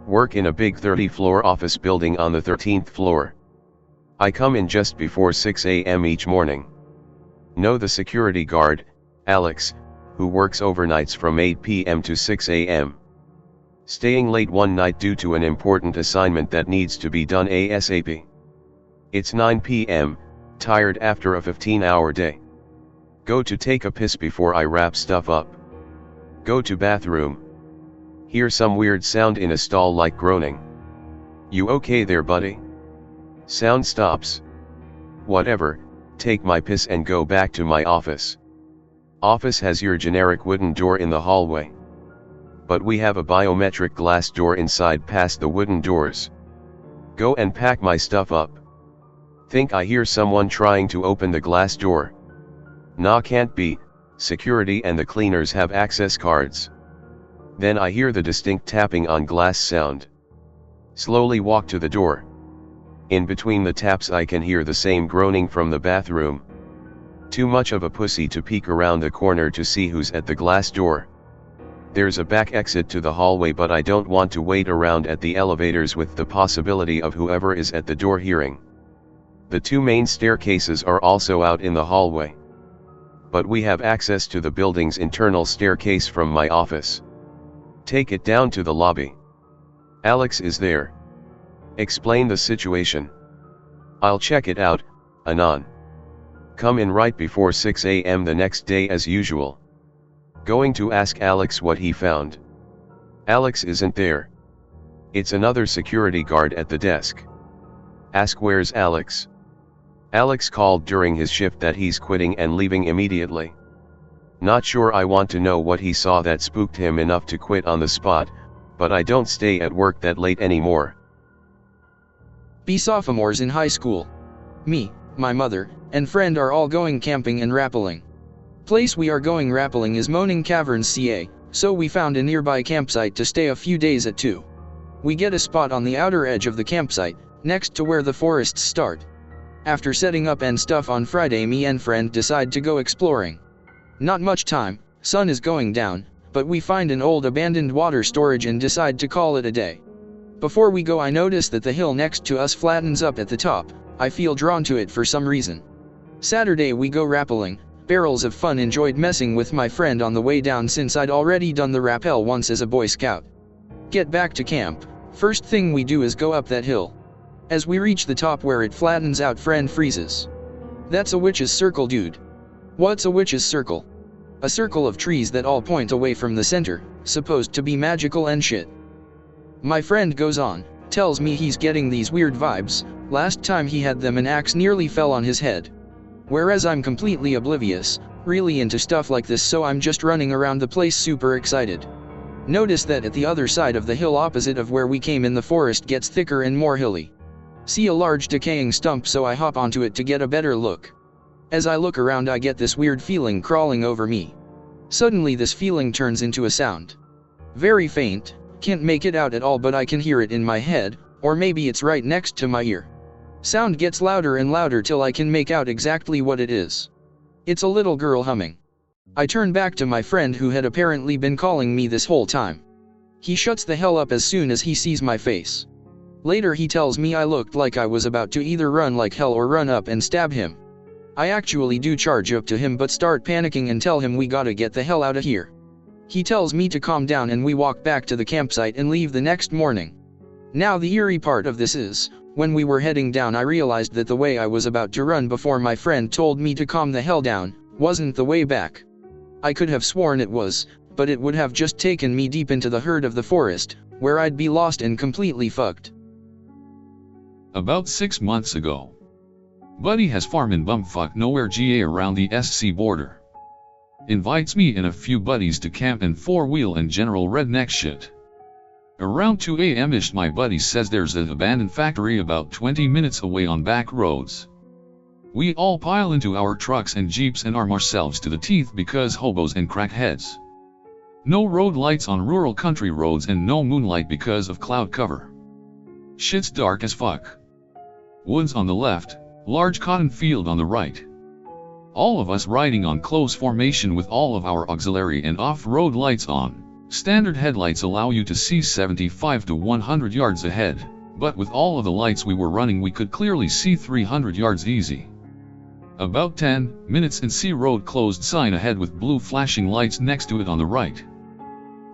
Work in a big 30-floor office building on the 13th floor. I come in just before 6 a.m. each morning. Know the security guard, Alex, who works overnights from 8 p.m. to 6 a.m. Staying late one night due to an important assignment that needs to be done ASAP. It's 9 p.m., tired after a 15-hour day. Go to take a piss before I wrap stuff up. Go to bathroom. Hear some weird sound in a stall like groaning. You okay there, buddy? Sound stops. Whatever, take my piss and go back to my office. Office has your generic wooden door in the hallway. But we have a biometric glass door inside past the wooden doors. Go and pack my stuff up. Think I hear someone trying to open the glass door. Nah, can't be, security and the cleaners have access cards. Then I hear the distinct tapping on glass sound. Slowly walk to the door. In between the taps I can hear the same groaning from the bathroom. Too much of a pussy to peek around the corner to see who's at the glass door. There's a back exit to the hallway, but I don't want to wait around at the elevators with the possibility of whoever is at the door hearing. The two main staircases are also out in the hallway. But we have access to the building's internal staircase from my office. Take it down to the lobby. Alex is there. Explain the situation. I'll check it out, Anon. Come in right before 6 a.m. the next day as usual. Going to ask Alex what he found. Alex isn't there. It's another security guard at the desk. Ask where's Alex. Alex called during his shift that he's quitting and leaving immediately. Not sure I want to know what he saw that spooked him enough to quit on the spot, but I don't stay at work that late anymore. Be sophomores in high school. Me, my mother, and friend are all going camping and rappelling. Place we are going rappelling is Moaning Caverns CA, so we found a nearby campsite to stay a few days at too. We get a spot on the outer edge of the campsite, next to where the forests start. After setting up and stuff on Friday, me and friend decide to go exploring. Not much time, sun is going down, but we find an old abandoned water storage and decide to call it a day. Before we go I notice that the hill next to us flattens up at the top. I feel drawn to it for some reason. Saturday we go rappelling, barrels of fun, enjoyed messing with my friend on the way down since I'd already done the rappel once as a Boy Scout. Get back to camp, first thing we do is go up that hill. As we reach the top where it flattens out, friend freezes. That's a witch's circle, dude. What's a witch's circle? A circle of trees that all point away from the center, supposed to be magical and shit. My friend goes on, tells me he's getting these weird vibes, last time he had them an axe nearly fell on his head. Whereas I'm completely oblivious, really into stuff like this, so I'm just running around the place super excited. Notice that at the other side of the hill opposite of where we came in the forest gets thicker and more hilly. See a large decaying stump, so I hop onto it to get a better look. As I look around I get this weird feeling crawling over me. Suddenly this feeling turns into a sound. Very faint, can't make it out at all, but I can hear it in my head, or maybe it's right next to my ear. Sound gets louder and louder till I can make out exactly what it is. It's a little girl humming. I turn back to my friend who had apparently been calling me this whole time. He shuts the hell up as soon as he sees my face. Later he tells me I looked like I was about to either run like hell or run up and stab him. I actually do charge up to him but start panicking and tell him we gotta get the hell out of here. He tells me to calm down and we walk back to the campsite and leave the next morning. Now the eerie part of this is, when we were heading down I realized that the way I was about to run before my friend told me to calm the hell down, wasn't the way back. I could have sworn it was, but it would have just taken me deep into the herd of the forest, where I'd be lost and completely fucked. About 6 months ago. Buddy has farm in bumfuck nowhere GA around the SC border. Invites me and a few buddies to camp and four-wheel and general redneck shit. Around 2 a.m.ish my buddy says there's an abandoned factory about 20 minutes away on back roads. We all pile into our trucks and jeeps and arm ourselves to the teeth because hobos and crackheads. No road lights on rural country roads and no moonlight because of cloud cover. Shit's dark as fuck. Woods on the left, large cotton field on the right. All of us riding on close formation with all of our auxiliary and off-road lights on, Standard headlights allow you to see 75 to 100 yards ahead, but with all of the lights we were running we could clearly see 300 yards easy. About 10 minutes and see road closed sign ahead with blue flashing lights next to it on the right.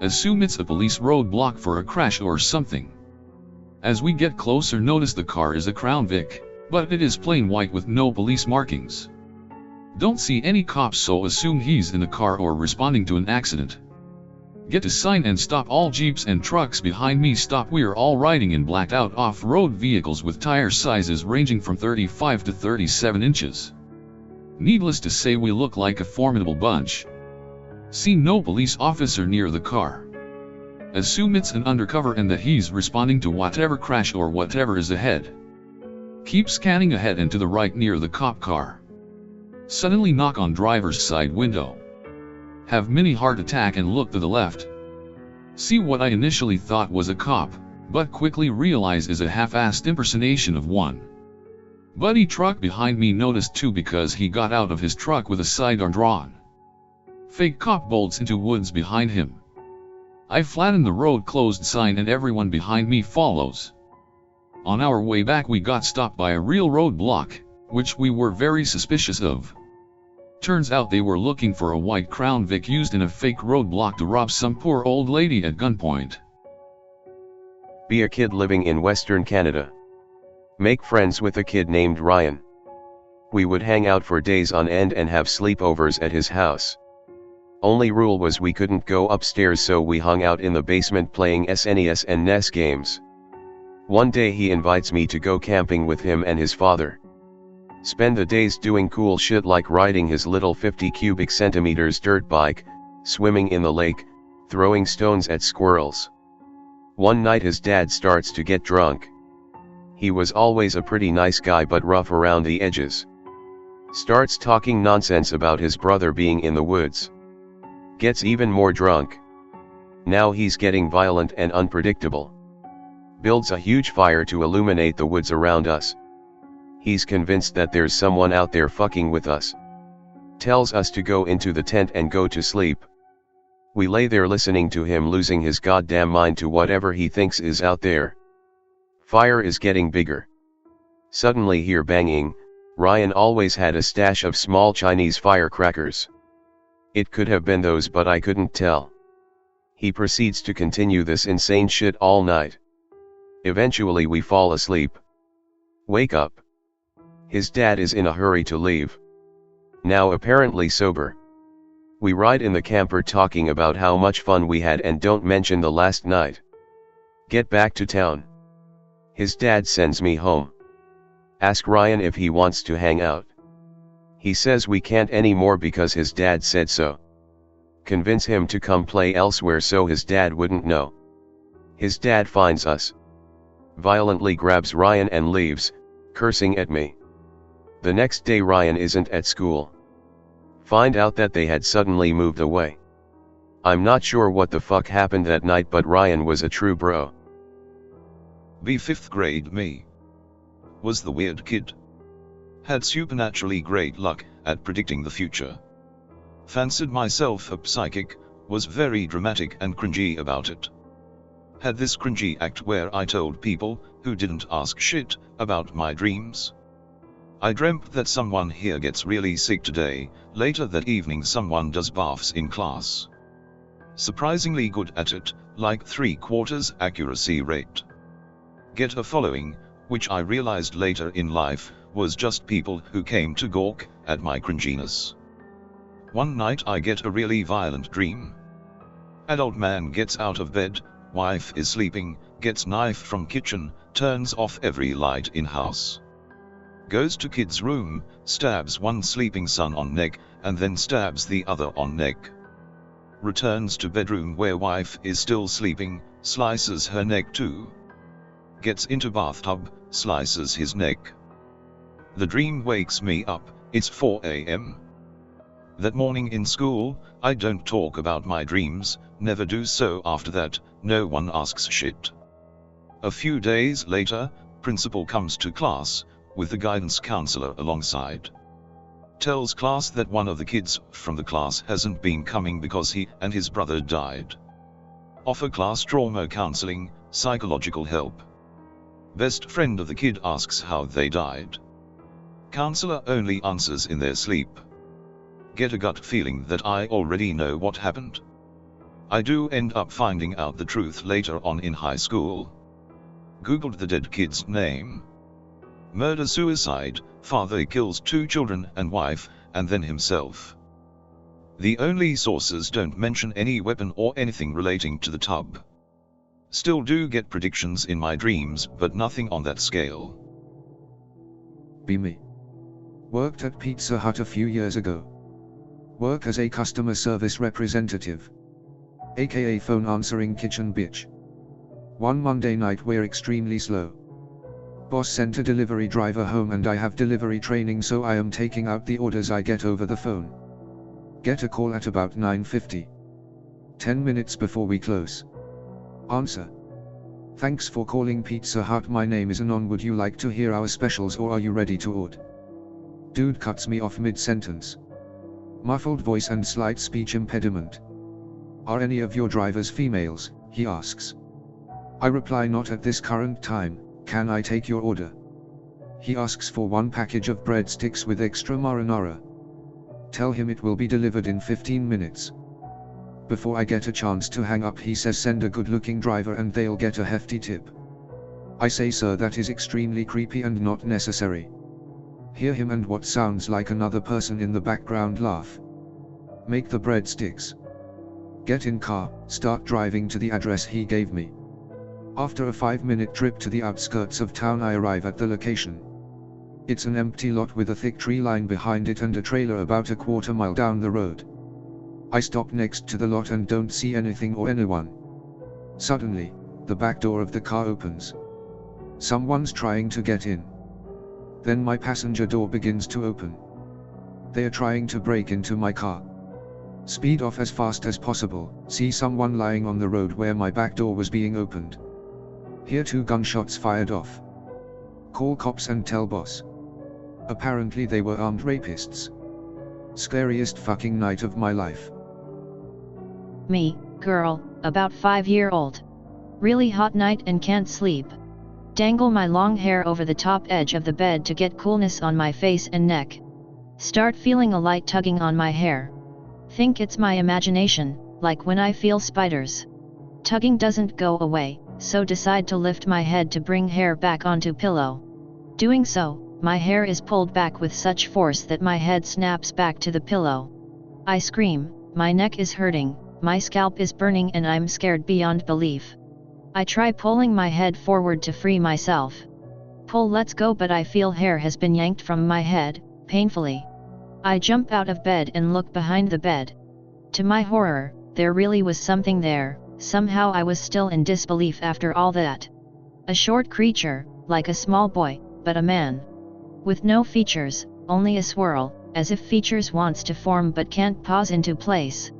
Assume it's a police roadblock for a crash or something. As we get closer notice the car is a Crown Vic, but it is plain white with no police markings. Don't see any cops so assume he's in the car or responding to an accident. Get to sign and stop all jeeps and trucks behind me stop we're all riding in blacked out off-road vehicles with tire sizes ranging from 35 to 37 inches. Needless to say we look like a formidable bunch. See no police officer near the car. Assume it's an undercover and that he's responding to whatever crash or whatever is ahead. Keep scanning ahead and to the right near the cop car. Suddenly knock on driver's side window. Have mini heart attack and look to the left. See what I initially thought was a cop, but quickly realize is a half-assed impersonation of one. Buddy truck behind me noticed too because he got out of his truck with a sidearm drawn. Fake cop bolts into woods behind him. I flatten the road closed sign and everyone behind me follows. On our way back we got stopped by a real roadblock, which we were very suspicious of. Turns out they were looking for a white Crown Vic used in a fake roadblock to rob some poor old lady at gunpoint. Be a kid living in Western Canada. Make friends with a kid named Ryan. We would hang out for days on end and have sleepovers at his house. Only rule was we couldn't go upstairs so we hung out in the basement playing SNES and NES games. One day he invites me to go camping with him and his father. Spend the days doing cool shit like riding his little 50 cubic centimeters dirt bike, swimming in the lake, throwing stones at squirrels. One night his dad starts to get drunk. He was always a pretty nice guy but rough around the edges. Starts talking nonsense about his brother being in the woods. Gets even more drunk. Now he's getting violent and unpredictable. Builds a huge fire to illuminate the woods around us. He's convinced that there's someone out there fucking with us. Tells us to go into the tent and go to sleep. We lay there listening to him losing his goddamn mind to whatever he thinks is out there. Fire is getting bigger. Suddenly hear banging. Ryan always had a stash of small Chinese firecrackers. It could have been those but I couldn't tell. He proceeds to continue this insane shit all night. Eventually we fall asleep. Wake up. His dad is in a hurry to leave. Now apparently sober. We ride in the camper talking about how much fun we had and don't mention the last night. Get back to town. His dad sends me home. Ask Ryan if he wants to hang out. He says we can't anymore because his dad said so. Convince him to come play elsewhere so his dad wouldn't know. His dad finds us. Violently grabs Ryan and leaves, cursing at me. The next day Ryan isn't at school. Find out that they had suddenly moved away. I'm not sure what the fuck happened that night but Ryan was a true bro. The 5th grade me. Was the weird kid. Had supernaturally great luck at predicting the future. Fancied myself a psychic, was very dramatic and cringy about it. Had this cringy act where I told people, who didn't ask shit, about my dreams. I dreamt that someone here gets really sick today, later that evening someone does baths in class. Surprisingly good at it, like 3/4 accuracy rate. Get a following, which I realized later in life, was just people who came to gawk at my cringiness. One night I get a really violent dream. Adult man gets out of bed, wife is sleeping, gets knife from kitchen, turns off every light in house. Goes to kid's room, stabs one sleeping son on neck, and then stabs the other on neck. Returns to bedroom where wife is still sleeping, slices her neck too. Gets into bathtub, slices his neck. The dream wakes me up, it's 4 AM. That morning in school, I don't talk about my dreams, never do so after that, no one asks shit. A few days later, principal comes to class, with the guidance counselor alongside. Tells class that one of the kids from the class hasn't been coming because he and his brother died. Offer class trauma counseling, psychological help. Best friend of the kid asks how they died. Counselor only answers in their sleep. Get a gut feeling that I already know what happened. I do end up finding out the truth later on in high school. Googled the dead kid's name. Murder-suicide, father kills 2 children and wife, and then himself. The only sources don't mention any weapon or anything relating to the tub. Still do get predictions in my dreams, but nothing on that scale. Be me. Worked at Pizza Hut a few years ago. Work as a customer service representative. AKA phone answering kitchen bitch. One Monday night we're extremely slow. Boss sent a delivery driver home and I have delivery training, so I am taking out the orders I get over the phone. Get a call at about 9:50. 10 minutes before we close. Answer. Thanks for calling Pizza Hut, my name is Anon, would you like to hear our specials or are you ready to order? Dude cuts me off mid-sentence. Muffled voice and slight speech impediment. Are any of your drivers females, he asks. I reply, not at this current time, can I take your order? He asks for 1 package of breadsticks with extra marinara. Tell him it will be delivered in 15 minutes. Before I get a chance to hang up, he says send a good-looking driver and they'll get a hefty tip. I say, sir, that is extremely creepy and not necessary. Hear him and what sounds like another person in the background laugh. Make the breadsticks. Get in car, start driving to the address he gave me. After a 5-minute trip to the outskirts of town, I arrive at the location. It's an empty lot with a thick tree line behind it and a trailer about a quarter mile down the road. I stop next to the lot and don't see anything or anyone. Suddenly, the back door of the car opens. Someone's trying to get in. Then my passenger door begins to open. They are trying to break into my car. Speed off as fast as possible, see someone lying on the road where my back door was being opened. Hear 2 gunshots fired off. Call cops and tell boss. Apparently they were armed rapists. Scariest fucking night of my life. Me, girl, about 5-year-old. Really hot night and can't sleep. Dangle my long hair over the top edge of the bed to get coolness on my face and neck. Start feeling a light tugging on my hair. Think it's my imagination, like when I feel spiders. Tugging doesn't go away, so decide to lift my head to bring hair back onto pillow. Doing so, my hair is pulled back with such force that my head snaps back to the pillow. I scream, my neck is hurting, my scalp is burning and I'm scared beyond belief. I try pulling my head forward to free myself. Pull lets go, but I feel hair has been yanked from my head, painfully. I jump out of bed and look behind the bed. To my horror, there really was something there. Somehow I was still in disbelief after all that. A short creature, like a small boy, but a man. With no features, only a swirl, as if features wants to form but can't pause into place.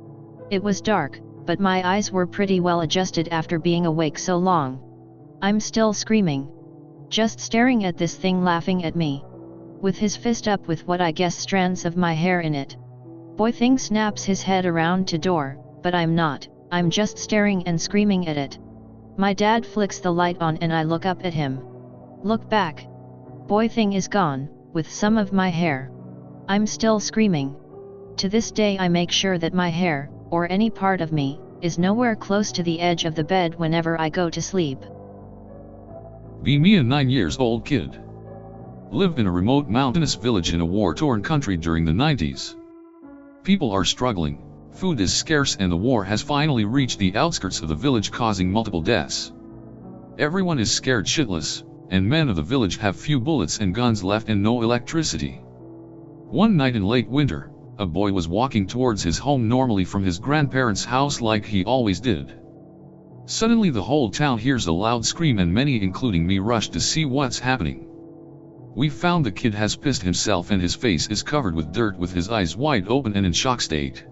It was dark, but my eyes were pretty well adjusted after being awake so long. I'm still screaming. Just staring at this thing laughing at me. With his fist up with what I guess strands of my hair in it. Boy thing snaps his head around to door, but I'm not, I'm just staring and screaming at it. My dad flicks the light on and I look up at him. Look back. Boy thing is gone, with some of my hair. I'm still screaming. To this day I make sure that my hair, or any part of me, is nowhere close to the edge of the bed whenever I go to sleep. Be me, a 9-year-old kid. Lived in a remote mountainous village in a war-torn country during the 90s. People are struggling, food is scarce and the war has finally reached the outskirts of the village, causing multiple deaths. Everyone is scared shitless, and men of the village have few bullets and guns left and no electricity. One night in late winter, a boy was walking towards his home normally from his grandparents' house like he always did. Suddenly the whole town hears a loud scream and many, including me, rush to see what's happening. We found the kid has pissed himself and his face is covered with dirt with his eyes wide open and in shock state.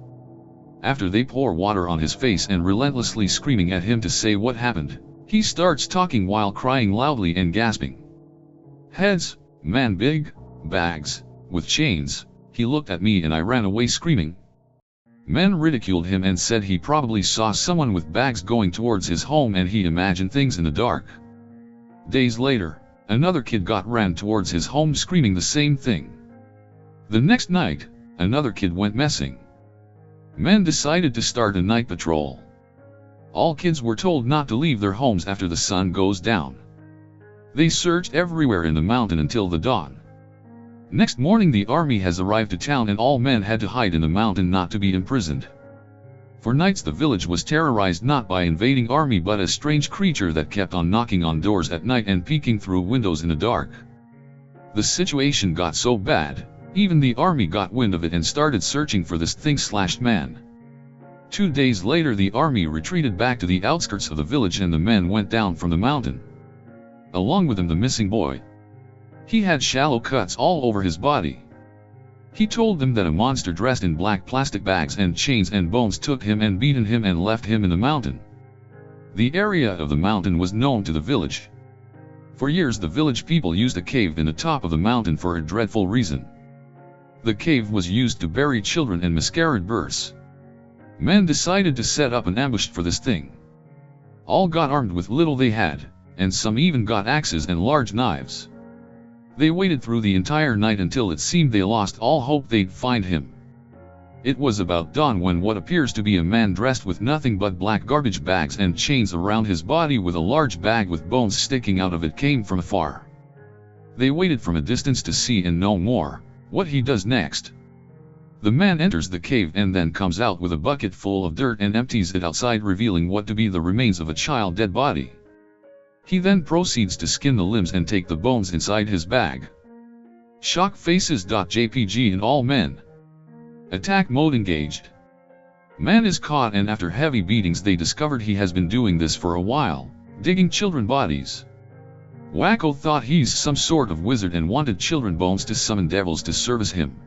After they pour water on his face and relentlessly screaming at him to say what happened, he starts talking while crying loudly and gasping. Heads, man, big, bags, with chains. He looked at me and I ran away screaming. Men ridiculed him and said he probably saw someone with bags going towards his home and he imagined things in the dark. Days later, another kid ran towards his home screaming the same thing. The next night, another kid went missing. Men decided to start a night patrol. All kids were told not to leave their homes after the sun goes down. They searched everywhere in the mountain until the dawn. Next morning the army has arrived to town and all men had to hide in the mountain not to be imprisoned. For nights the village was terrorized not by invading army but a strange creature that kept on knocking on doors at night and peeking through windows in the dark. The situation got so bad, even the army got wind of it and started searching for this thing/man. 2 days later the army retreated back to the outskirts of the village and the men went down from the mountain. Along with them the missing boy. He had shallow cuts all over his body. He told them that a monster dressed in black plastic bags and chains and bones took him and beaten him and left him in the mountain. The area of the mountain was known to the village. For years the village people used a cave in the top of the mountain for a dreadful reason. The cave was used to bury children and miscarried births. Men decided to set up an ambush for this thing. All got armed with little they had, and some even got axes and large knives. They waited through the entire night until it seemed they lost all hope they'd find him. It was about dawn when what appears to be a man dressed with nothing but black garbage bags and chains around his body with a large bag with bones sticking out of it came from afar. They waited from a distance to see and know more, what he does next. The man enters the cave and then comes out with a bucket full of dirt and empties it outside, revealing what to be the remains of a child dead body. He then proceeds to skin the limbs and take the bones inside his bag. Shock faces.jpg in all men. Attack mode engaged. Man is caught and after heavy beatings they discovered he has been doing this for a while, digging children bodies. Wacko thought he's some sort of wizard and wanted children bones to summon devils to service him.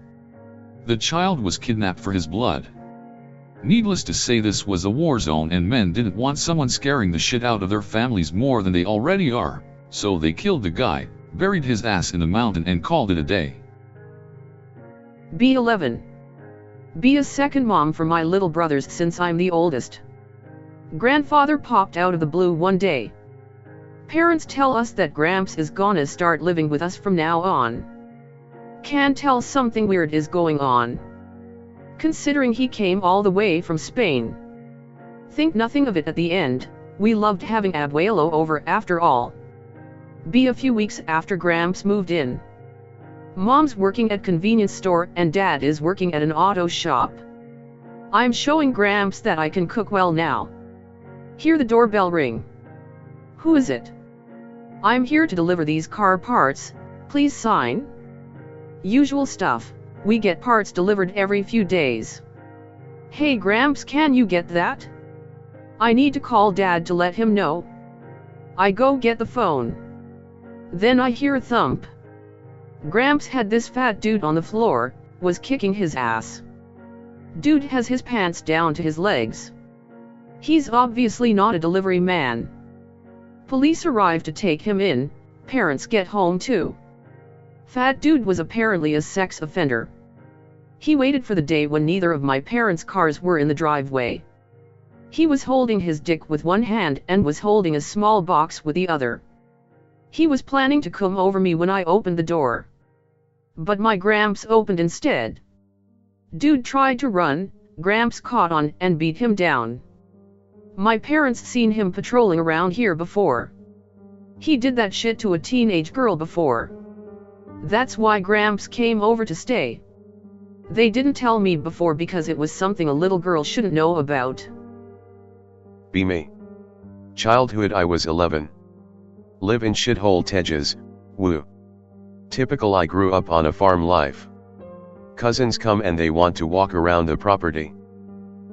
The child was kidnapped for his blood. Needless to say this was a war zone and men didn't want someone scaring the shit out of their families more than they already are, so they killed the guy, buried his ass in the mountain and called it a day. B11. Be a second mom for my little brothers since I'm the oldest. Grandfather popped out of the blue one day. Parents tell us that Gramps is gonna start living with us from now on. Can tell something weird is going on. Considering he came all the way from Spain. Think nothing of it at the end, we loved having Abuelo over after all. Be a few weeks after Gramps moved in. Mom's working at convenience store and Dad is working at an auto shop. I'm showing Gramps that I can cook well now. Hear the doorbell ring. Who is it? I'm here to deliver these car parts, please sign. Usual stuff. We get parts delivered every few days. Hey Gramps, can you get that? I need to call Dad to let him know. I go get the phone. Then I hear a thump. Gramps had this fat dude on the floor, was kicking his ass. Dude has his pants down to his legs. He's obviously not a delivery man. Police arrive to take him in, parents get home too. Fat dude was apparently a sex offender. He waited for the day when neither of my parents' cars were in the driveway. He was holding his dick with one hand and was holding a small box with the other. He was planning to come over me when I opened the door. But my Gramps opened instead. Dude tried to run, Gramps caught on and beat him down. My parents seen him patrolling around here before. He did that shit to a teenage girl before. That's why Gramps came over to stay. They didn't tell me before because it was something a little girl shouldn't know about. Be me. Childhood I was 11. Live in shithole Tejas, woo. Typical I grew up on a farm life. Cousins come and they want to walk around the property.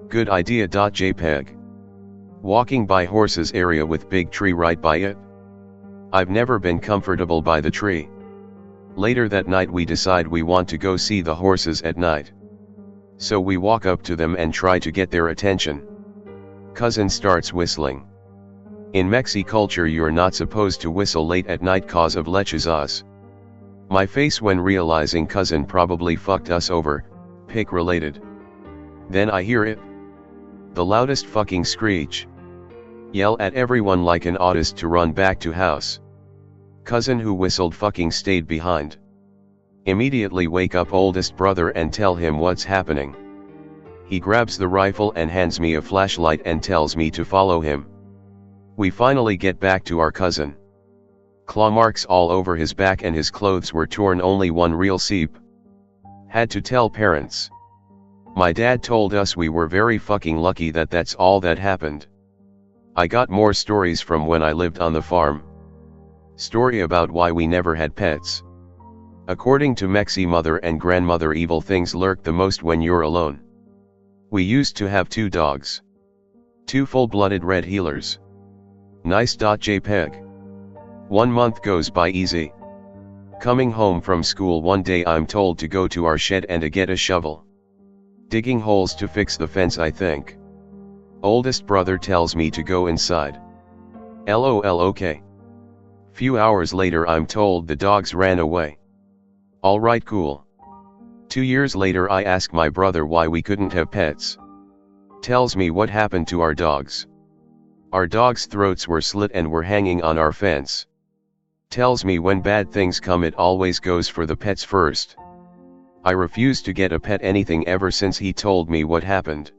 Good idea. JPEG. Walking by horses area with big tree right by it. I've never been comfortable by the tree. Later that night we decide we want to go see the horses at night. So we walk up to them and try to get their attention. Cousin starts whistling. In Mexi culture you're not supposed to whistle late at night cause of lechuzas. My face when realizing cousin probably fucked us over, pic related. Then I hear it. The loudest fucking screech. Yell at everyone like an autist to run back to house. Cousin who whistled fucking stayed behind. Immediately wake up oldest brother and tell him what's happening. He grabs the rifle and hands me a flashlight and tells me to follow him. We finally get back to our cousin. Claw marks all over his back and his clothes were torn, only one real seep. Had to tell parents. My dad told us we were very fucking lucky that that's all that happened. I got more stories from when I lived on the farm. Story about why we never had pets. According to Mexi mother and grandmother, evil things lurk the most when you're alone. We used to have 2 dogs. 2 full-blooded red healers. Nice. JPEG. 1 month goes by easy. Coming home from school one day, I'm told to go to our shed and to get a shovel. Digging holes to fix the fence, I think. Oldest brother tells me to go inside. LOL, okay. Few hours later I'm told the dogs ran away. Alright, cool. 2 years later I ask my brother why we couldn't have pets. Tells me what happened to our dogs. Our dogs' throats were slit and were hanging on our fence. Tells me when bad things come it always goes for the pets first. I refused to get a pet anything ever since he told me what happened.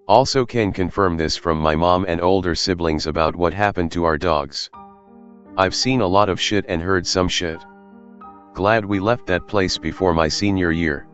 Also can confirm this from my mom and older siblings about what happened to our dogs. I've seen a lot of shit and heard some shit. Glad we left that place before my senior year.